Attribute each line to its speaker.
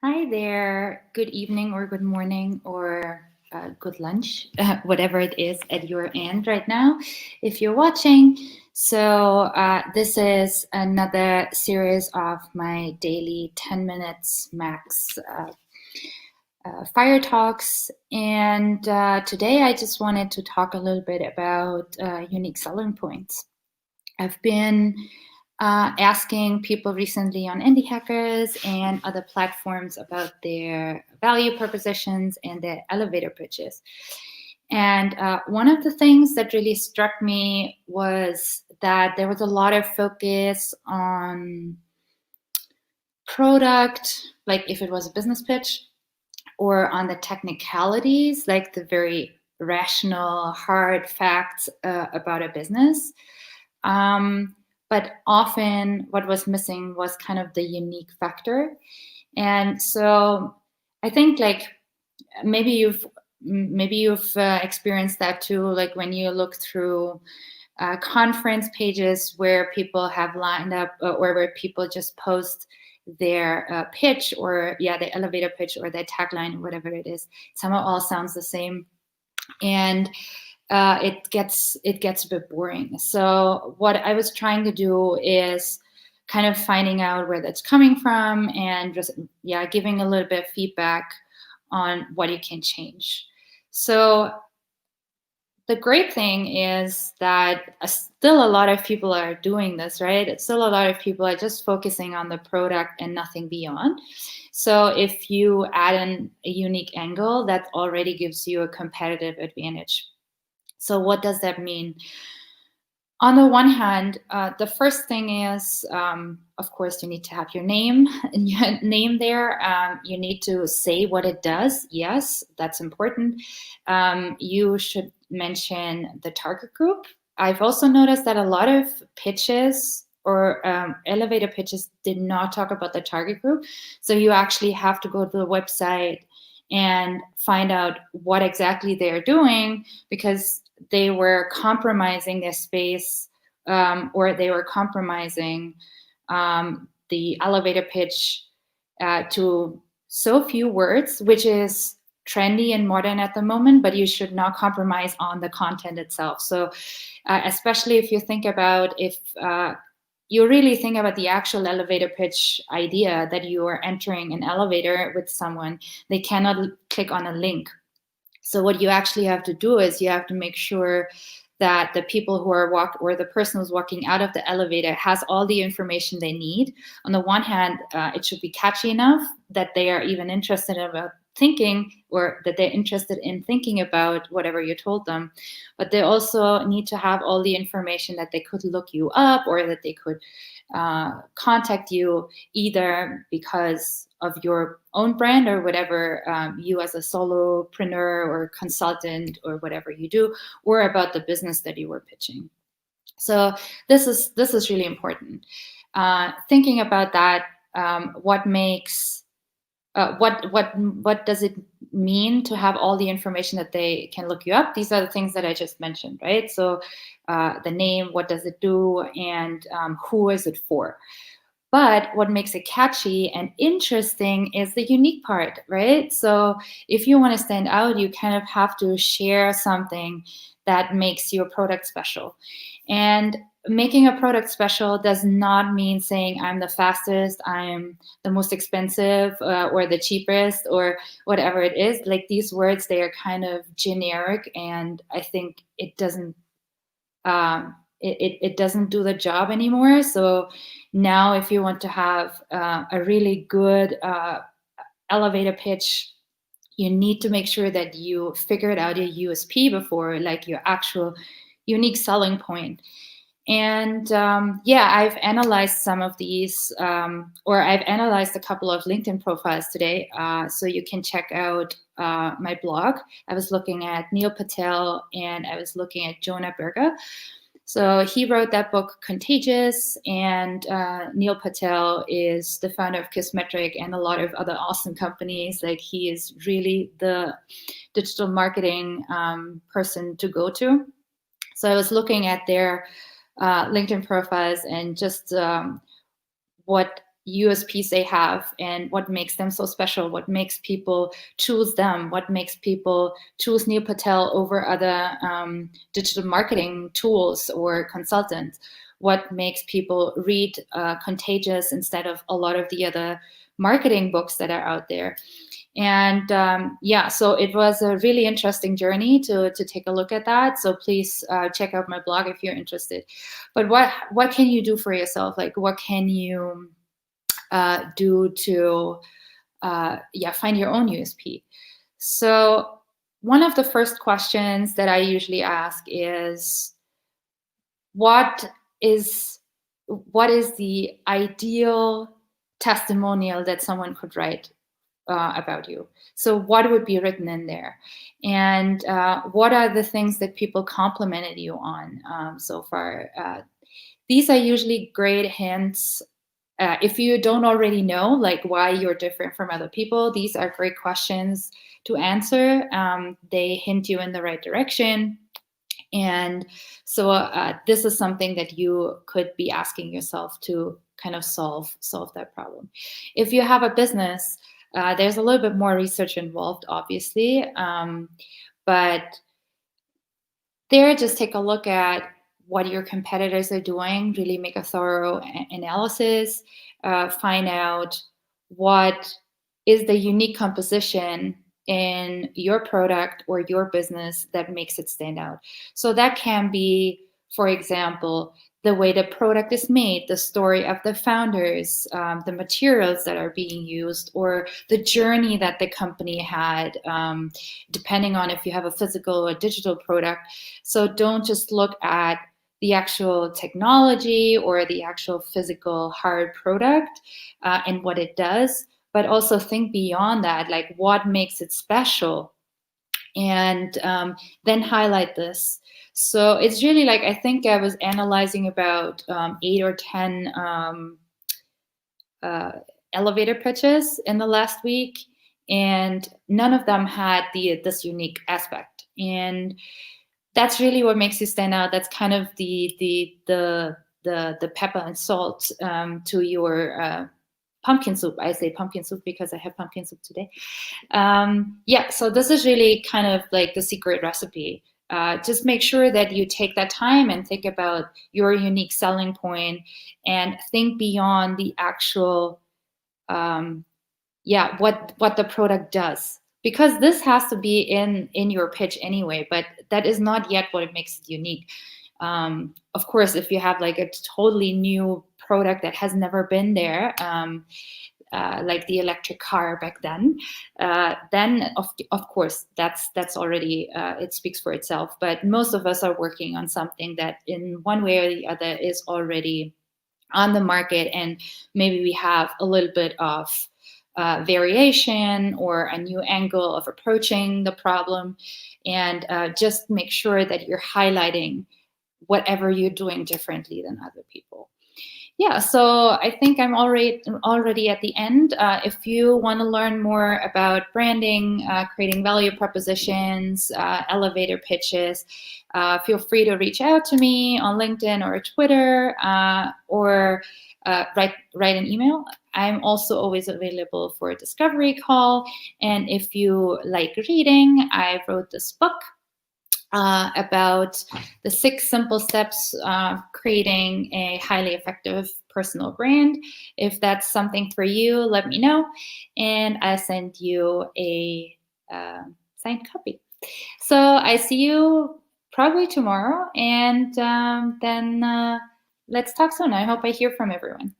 Speaker 1: Hi there. Good evening or good morning or good lunch, whatever it is at your end right now, if you're watching. This is another series of my daily 10 minutes max fire talks. And today I just wanted to talk a little bit about unique selling points. I've been asking people recently on Indie Hackers and other platforms about their value propositions and their elevator pitches. And one of the things that really struck me was that there was a lot of focus on product, like if it was a business pitch, or on the technicalities, like the very rational, hard facts about a business. But often what was missing was kind of the unique factor. And so I think like maybe you've experienced that too, like when you look through conference pages where people have lined up or where people just post their pitch or the elevator pitch or their tagline or whatever it is. Somehow all sounds the same. And it gets a bit boring. So what I was trying to do is kind of finding out where that's coming from and just giving a little bit of feedback on what you can change. So the great thing is that still a lot of people are doing this, right? It's still a lot of people are just focusing on the product and nothing beyond. So if you add in a unique angle, that already gives you a competitive advantage. So what does that mean? On the one hand, the first thing is, of course, you need to have your name there. You need to say what it does. Yes, that's important. You should mention the target group. I've also noticed that a lot of pitches or elevator pitches did not talk about the target group. So you actually have to go to the website and find out what exactly they're doing, because they were compromising their space or they were compromising the elevator pitch to so few words, which is trendy and modern at the moment, but you should not compromise on the content itself. So especially if you think about you really think about the actual elevator pitch idea, that you are entering an elevator with someone, they cannot click on a link. So what you actually have to do is you have to make sure that the people who are or the person who's walking out of the elevator has all the information they need. On the one hand, it should be catchy enough that they are even interested about thinking, or that they're interested in thinking about whatever you told them. But they also need to have all the information that they could look you up, or that they could contact you either because of your own brand or whatever you as a solopreneur or consultant or whatever you do, or about the business that you were pitching. So this is really important. Thinking about that, what does it mean to have all the information that they can look you up? These are the things that I just mentioned, right? So the name, what does it do, and who is it for? But what makes it catchy and interesting is the unique part, right? So if you want to stand out, you kind of have to share something that makes your product special. And making a product special does not mean saying I'm the fastest, I'm the most expensive, or the cheapest, or whatever it is. Like, these words, they are kind of generic, and I think it doesn't it doesn't do the job anymore. So now if you want to have a really good elevator pitch, you need to make sure that you figured out your USP before, like your actual unique selling point. And I've analyzed some of these, or I've analyzed a couple of LinkedIn profiles today. So you can check out my blog. I was looking at Neil Patel and I was looking at Jonah Berger. So he wrote that book, Contagious, and Neil Patel is the founder of Kissmetric and a lot of other awesome companies. Like, he is really the digital marketing person to go to. So I was looking at their LinkedIn profiles and just what USPs they have and what makes them so special, what makes people choose them, what makes people choose Neil Patel over other digital marketing tools or consultants, what makes people read Contagious instead of a lot of the other marketing books that are out there. And yeah, so it was a really interesting journey to take a look at that. So please check out my blog if you're interested. But what can you do for yourself? Like, what can you do to find your own USP? So one of the first questions that I usually ask is, what is the ideal testimonial that someone could write about you? So what would be written in there? And what are the things that people complimented you on so far? These are usually great hints. If you don't already know like why you're different from other people, these are great questions to answer. They hint you in the right direction. And so this is something that you could be asking yourself to kind of solve that problem. If you have a business, there's a little bit more research involved, obviously. But there, just take a look at what your competitors are doing, really make a thorough analysis, find out what is the unique composition in your product or your business that makes it stand out. So that can be, for example, the way the product is made, the story of the founders, the materials that are being used, or the journey that the company had, depending on if you have a physical or digital product. So don't just look at the actual technology or the actual physical hard product and what it does, but also think beyond that, like what makes it special, and then highlight this. So it's really like, I think I was analyzing about 8 or 10 elevator pitches in the last week, and none of them had this unique aspect. And that's really what makes you stand out. That's kind of the pepper and salt to your pumpkin soup. I say pumpkin soup because I have pumpkin soup today. Yeah, so this is really kind of like the secret recipe. Just make sure that you take that time and think about your unique selling point and think beyond the actual, what the product does. Because this has to be in your pitch anyway, but that is not yet what it makes it unique. Of course, if you have like a totally new product that has never been there, like the electric car back then of course that's already it speaks for itself. But most of us are working on something that in one way or the other is already on the market, and maybe we have a little bit of variation or a new angle of approaching the problem. And just make sure that you're highlighting whatever you're doing differently than other people. Yeah, so I think I'm already at the end. If you want to learn more about branding, creating value propositions, elevator pitches, feel free to reach out to me on LinkedIn or Twitter, or write an email. I'm also always available for a discovery call. And if you like reading, I wrote this book about the 6 simple steps creating a highly effective personal brand. If that's something for you, let me know, and I'll send you a signed copy. So I see you probably tomorrow, and then let's talk soon. I hope I hear from everyone.